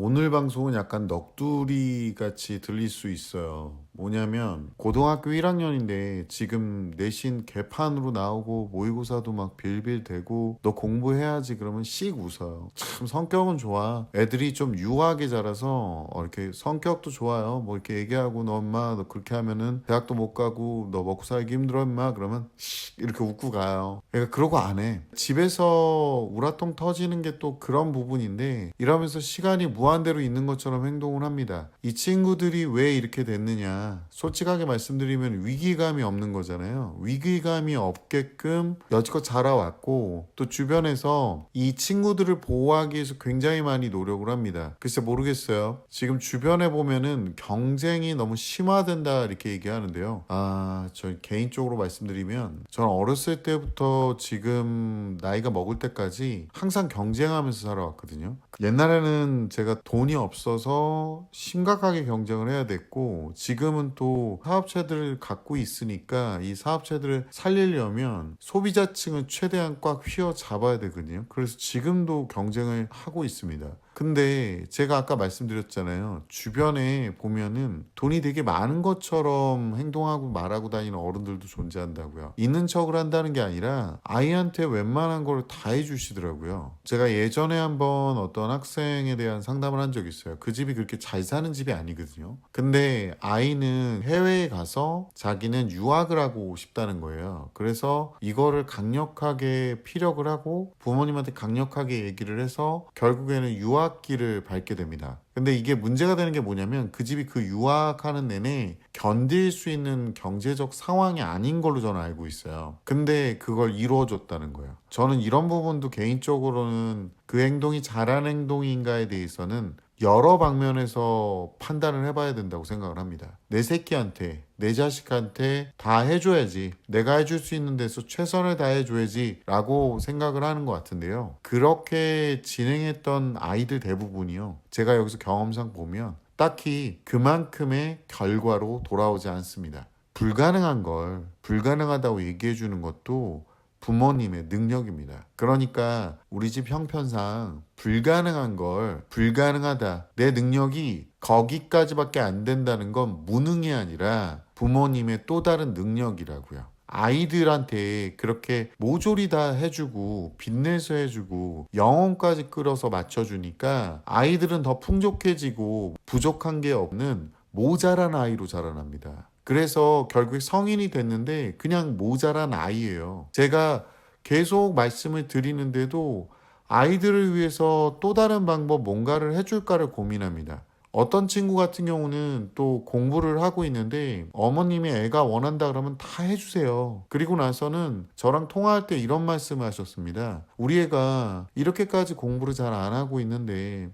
오늘 방송은 약간 넋두리 같이 들릴 수 있어요. 뭐냐면 고등학교 1학년인데 지금 내신 개판으로 나오고 모의고사도 막 빌빌대고 너 공부해야지 그러면 씩 웃어요. 참 성격은 좋아. 애들이 좀 유하게 자라서 이렇게 성격도 좋아요. 뭐 이렇게 얘기하고 너 엄마 너 그렇게 하면은 대학도 못 가고 너 먹고 살기 힘들어 임마 그러면 씩 이렇게 웃고 가요. 그러니까 그러고 안 해. 집에서 우라통 터지는 게 또 그런 부분인데 이러면서 시간이 무한대로 있는 것처럼 행동을 합니다. 이 친구들이 왜 이렇게 됐느냐, 솔직하게 말씀드리면 위기감이 없는 거잖아요. 위기감이 없게끔 여지껏 자라왔고 또 주변에서 이 친구들을 보호하기 위해서 굉장히 많이 노력을 합니다. 글쎄 모르겠어요. 지금 주변에 보면은 경쟁이 너무 심화된다 이렇게 얘기하는데요. 저 개인적으로 말씀드리면 저는 어렸을 때부터 지금 나이가 먹을 때까지 항상 경쟁하면서 살아왔거든요. 옛날에는 제가 돈이 없어서 심각하게 경쟁을 해야 됐고 지금은 또 사업체들을 갖고 있으니까 이 사업체들을 살리려면 소비자층을 최대한 꽉 휘어잡아야 되거든요. 그래서 지금도 경쟁을 하고 있습니다. 근데 제가 아까 말씀드렸잖아요. 주변에 보면은 돈이 되게 많은 것처럼 행동하고 말하고 다니는 어른들도 존재한다고요. 있는 척을 한다는 게 아니라 아이한테 웬만한 걸 다 해주시더라고요. 제가 예전에 한번 어떤 학생에 대한 상담을 한 적이 있어요. 그 집이 그렇게 잘 사는 집이 아니거든요. 근데 아이는 해외에 가서 자기는 유학을 하고 싶다는 거예요. 그래서 이거를 강력하게 피력을 하고 부모님한테 강력하게 얘기를 해서 결국에는 유학길을 밟게 됩니다. 근데 이게 문제가 되는 게 뭐냐면 그 집이 그 유학하는 내내 견딜 수 있는 경제적 상황이 아닌 걸로 저는 알고 있어요. 근데 그걸 이루어줬다는 거예요. 저는 이런 부분도 개인적으로는 그 행동이 잘한 행동인가에 대해서는 여러 방면에서 판단을 해봐야 된다고 생각을 합니다. 내 새끼한테, 내 자식한테 다 해줘야지. 내가 해줄 수 있는 데서 최선을 다해줘야지 라고 생각을 하는 것 같은데요. 그렇게 진행했던 아이들 대부분이요. 제가 여기서 경험상 보면 딱히 그만큼의 결과로 돌아오지 않습니다. 불가능한 걸 불가능하다고 얘기해 주는 것도 부모님의 능력입니다. 그러니까 우리 집 형편상 불가능한 걸 불가능하다. 내 능력이 거기까지밖에 안 된다는 건 무능이 아니라 부모님의 또 다른 능력이라고요. 아이들한테 그렇게 모조리 다 해주고 빚내서 해주고 영혼까지 끌어서 맞춰주니까 아이들은 더 풍족해지고 부족한 게 없는 모자란 아이로 자라납니다. 그래서 결국 성인이 됐는데 그냥 모자란 아이예요. 제가 계속 말씀을 드리는데도 아이들을 위해서 또 다른 방법 뭔가를 해줄까를 고민합니다. 어떤 친구 같은 경우는 또 공부를 하고 있는데 어머님이 애가 원한다 그러면 다 해주세요. 그리고 나서는 저랑 통화할 때 이런 말씀을 하셨습니다. 우리 애가 이렇게까지 공부를 잘 안 하고 있는데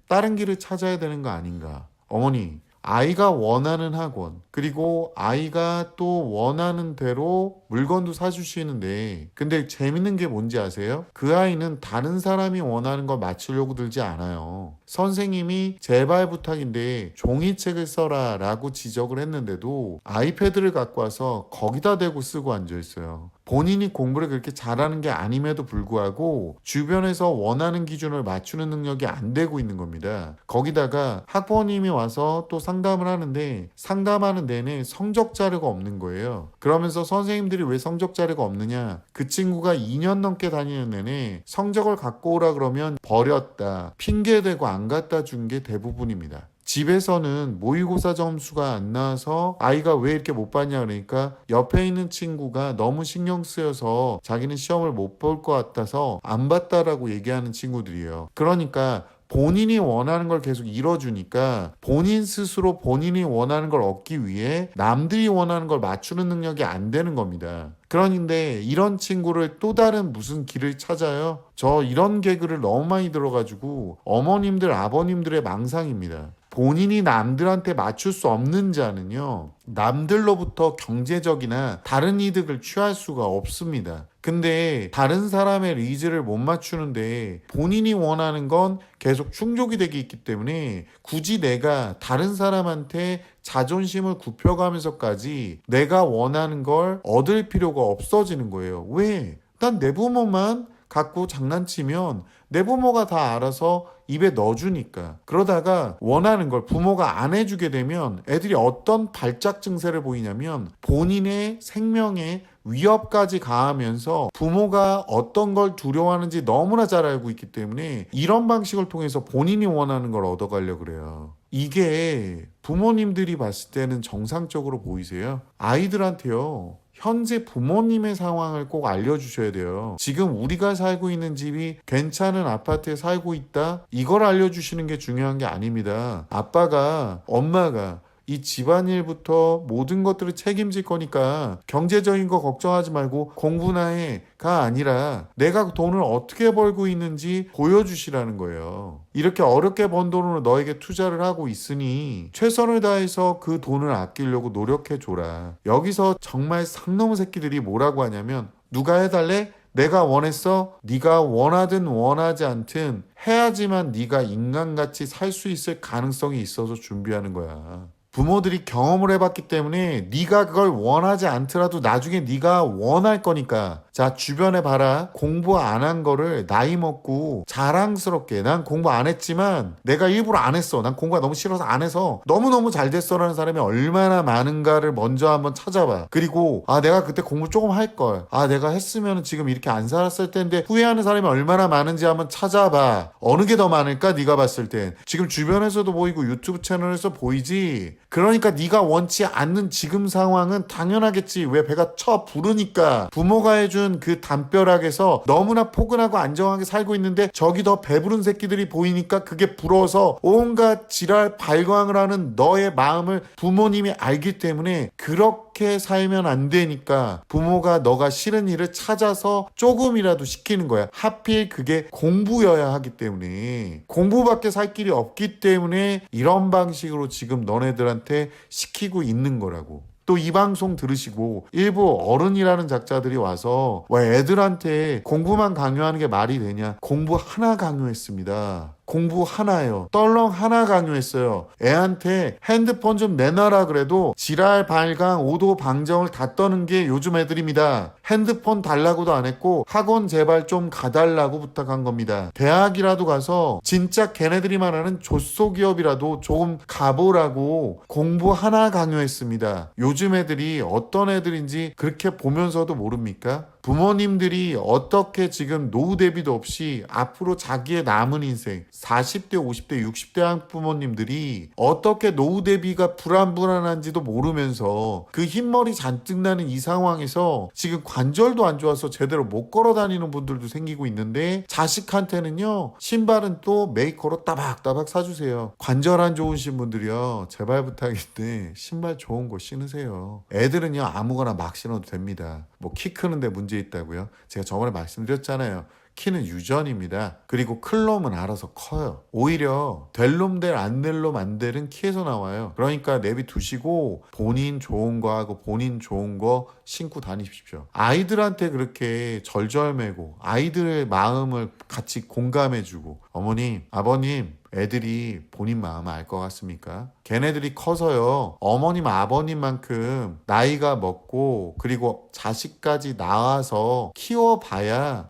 다른 길을 찾아야 되는 거 아닌가. 어머니, 아이가 원하는 학원, 그리고 아이가 또 원하는 대로 물건도 사주시는데 근데 재밌는 게 뭔지 아세요? 그 아이는 다른 사람이 원하는 걸 맞추려고 들지 않아요. 선생님이 제발 부탁인데 종이책을 써라 라고 지적을 했는데도 아이패드를 갖고 와서 거기다 대고 쓰고 앉아있어요. 본인이 공부를 그렇게 잘하는 게 아님에도 불구하고 주변에서 원하는 기준을 맞추는 능력이 안 되고 있는 겁니다. 거기다가 학부모님이 와서 또 상담을 하는데 상담하는 내내 성적 자료가 없는 거예요. 그러면서 선생님들이 왜 성적 자료가 없느냐? 그 친구가 2년 넘게 다니는 내내 성적을 갖고 오라 그러면 버렸다, 핑계대고 안 갖다 준 게 대부분입니다. 집에서는 모의고사 점수가 안 나와서 아이가 왜 이렇게 못 봤냐 그러니까 옆에 있는 친구가 너무 신경 쓰여서 자기는 시험을 못 볼 것 같아서 안 봤다라고 얘기하는 친구들이에요. 그러니까 본인이 원하는 걸 계속 이뤄주니까 본인 스스로 본인이 원하는 걸 얻기 위해 남들이 원하는 걸 맞추는 능력이 안 되는 겁니다. 그런데 이런 친구를 또 다른 무슨 길을 찾아요? 저 이런 개그를 너무 많이 들어가지고 어머님들 아버님들의 망상입니다. 본인이 남들한테 맞출 수 없는 자는요, 남들로부터 경제적이나 다른 이득을 취할 수가 없습니다. 근데 다른 사람의 니즈를 못 맞추는데 본인이 원하는 건 계속 충족이 되기 있기 때문에 굳이 내가 다른 사람한테 자존심을 굽혀가면서까지 내가 원하는 걸 얻을 필요가 없어지는 거예요. 왜? 난 내 부모만 갖고 장난치면 내 부모가 다 알아서 입에 넣어주니까. 그러다가 원하는 걸 부모가 안 해주게 되면 애들이 어떤 발작 증세를 보이냐면 본인의 생명에 위협까지 가하면서 부모가 어떤 걸 두려워하는지 너무나 잘 알고 있기 때문에 이런 방식을 통해서 본인이 원하는 걸 얻어가려고 그래요. 이게 부모님들이 봤을 때는 정상적으로 보이세요? 아이들한테요. 현재 부모님의 상황을 꼭 알려주셔야 돼요. 지금 우리가 살고 있는 집이 괜찮은 아파트에 살고 있다? 이걸 알려주시는 게 중요한 게 아닙니다. 아빠가, 엄마가 이 집안일부터 모든 것들을 책임질 거니까 경제적인 거 걱정하지 말고 공부나 해가 아니라 내가 돈을 어떻게 벌고 있는지 보여주시라는 거예요. 이렇게 어렵게 번 돈으로 너에게 투자를 하고 있으니 최선을 다해서 그 돈을 아끼려고 노력해줘라. 여기서 정말 상놈 새끼들이 뭐라고 하냐면 누가 해달래? 내가 원했어? 네가 원하든 원하지 않든 해야지만 네가 인간같이 살 수 있을 가능성이 있어서 준비하는 거야. 부모들이 경험을 해봤기 때문에 네가 그걸 원하지 않더라도 나중에 네가 원할 거니까. 자, 주변에 봐라. 공부 안 한 거를 나이 먹고 자랑스럽게 난 공부 안 했지만 내가 일부러 안 했어. 난 공부가 너무 싫어서 안 해서 너무너무 잘 됐어라는 사람이 얼마나 많은가를 먼저 한번 찾아봐. 그리고 내가 그때 공부 조금 할 걸. 내가 했으면 지금 이렇게 안 살았을 텐데 후회하는 사람이 얼마나 많은지 한번 찾아봐. 어느 게 더 많을까? 네가 봤을 땐. 지금 주변에서도 보이고 유튜브 채널에서 보이지. 그러니까 네가 원치 않는 지금 상황은 당연하겠지. 왜 배가 쳐 부르니까. 부모가 해준 그 담벼락에서 너무나 포근하고 안정하게 살고 있는데 저기 더 배부른 새끼들이 보이니까 그게 부러워서 온갖 지랄 발광을 하는 너의 마음을 부모님이 알기 때문에 그렇게 살면 안 되니까 부모가 너가 싫은 일을 찾아서 조금이라도 시키는 거야. 하필 그게 공부여야 하기 때문에. 공부밖에 살 길이 없기 때문에 이런 방식으로 지금 너네들한테 시키고 있는 거라고. 또 이 방송 들으시고 일부 어른이라는 작자들이 와서 왜 애들한테 공부만 강요하는 게 말이 되냐. 공부 하나 강요했습니다. 공부 하나요. 떨렁 하나 강요했어요. 애한테 핸드폰 좀 내놔라 그래도 지랄 발광 오도 방정을 다 떠는 게 요즘 애들입니다. 핸드폰 달라고도 안 했고 학원 제발 좀 가달라고 부탁한 겁니다. 대학이라도 가서 진짜 걔네들이 말하는 조소기업이라도 조금 가보라고 공부 하나 강요했습니다. 요즘 애들이 어떤 애들인지 그렇게 보면서도 모릅니까? 부모님들이 어떻게 지금 노후 대비도 없이 앞으로 자기의 남은 인생 40대, 50대, 60대 학부모님들이 어떻게 노후 대비가 불안불안한지도 모르면서 그 흰머리 잔뜩 나는 이 상황에서 지금 관절도 안 좋아서 제대로 못 걸어 다니는 분들도 생기고 있는데 자식한테는요 신발은 또 메이커로 따박따박 사주세요. 관절 안 좋으신 분들이요 제발 부탁인데 신발 좋은 거 신으세요. 애들은요 아무거나 막 신어도 됩니다. 뭐 키 크는데 문제 있다고요? 제가 저번에 말씀드렸잖아요. 키는 유전입니다. 그리고 클 놈은 알아서 커요. 오히려 될 놈 될 안 될 놈 안 될은 키에서 나와요. 그러니까 내비 두시고 본인 좋은 거 하고 본인 좋은 거 신고 다니십시오. 아이들한테 그렇게 절절매고 아이들의 마음을 같이 공감해주고 어머님, 아버님 애들이 본인 마음 알 것 같습니까? 걔네들이 커서요 어머님 아버님만큼 나이가 먹고 그리고 자식까지 낳아서 키워봐야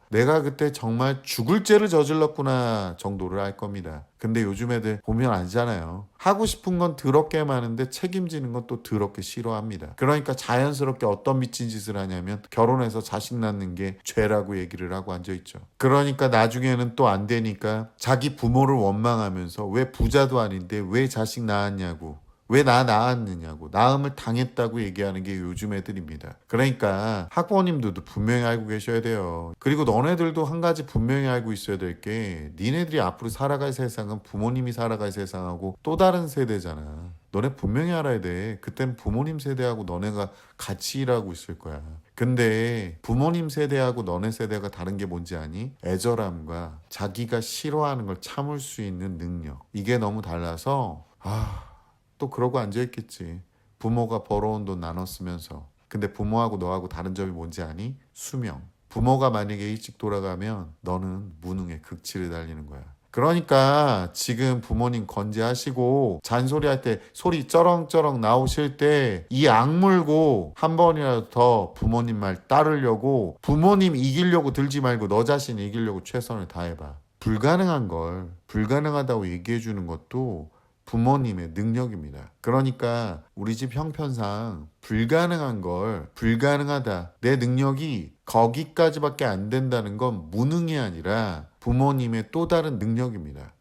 내가 그때 정말 죽을 죄를 저질렀구나 정도를 알 겁니다. 근데 요즘 애들 보면 알잖아요. 하고 싶은 건 더럽게 많은데 책임지는 건 또 더럽게 싫어합니다. 그러니까 자연스럽게 어떤 미친 짓을 하냐면 결혼해서 자식 낳는 게 죄라고 얘기를 하고 앉아있죠. 그러니까 나중에는 또 안 되니까 자기 부모를 원망하면서 왜 부자도 아닌데 왜 자식 낳았냐고. 왜 나 낳았느냐고 낳음을 당했다고 얘기하는 게 요즘 애들입니다. 그러니까 학부모님들도 분명히 알고 계셔야 돼요. 그리고 너네들도 한 가지 분명히 알고 있어야 될 게 니네들이 앞으로 살아갈 세상은 부모님이 살아갈 세상하고 또 다른 세대잖아. 너네 분명히 알아야 돼. 그땐 부모님 세대하고 너네가 같이 일하고 있을 거야. 근데 부모님 세대하고 너네 세대가 다른 게 뭔지 아니? 애절함과 자기가 싫어하는 걸 참을 수 있는 능력. 이게 너무 달라서 또 그러고 앉아있겠지. 부모가 벌어온 돈 나눠 쓰면서. 근데 부모하고 너하고 다른 점이 뭔지 아니? 수명. 부모가 만약에 일찍 돌아가면 너는 무능의 극치를 달리는 거야. 그러니까 지금 부모님 건재하시고 잔소리할 때 소리 쩌렁쩌렁 나오실 때 이 악물고 한 번이라도 더 부모님 말 따르려고 부모님 이기려고 들지 말고 너 자신 이기려고 최선을 다해봐. 불가능한 걸 불가능하다고 얘기해 주는 것도 부모님의 능력입니다. 그러니까 우리 집 형편상 불가능한 걸 불가능하다. 내 능력이 거기까지밖에 안 된다는 건 무능이 아니라 부모님의 또 다른 능력입니다.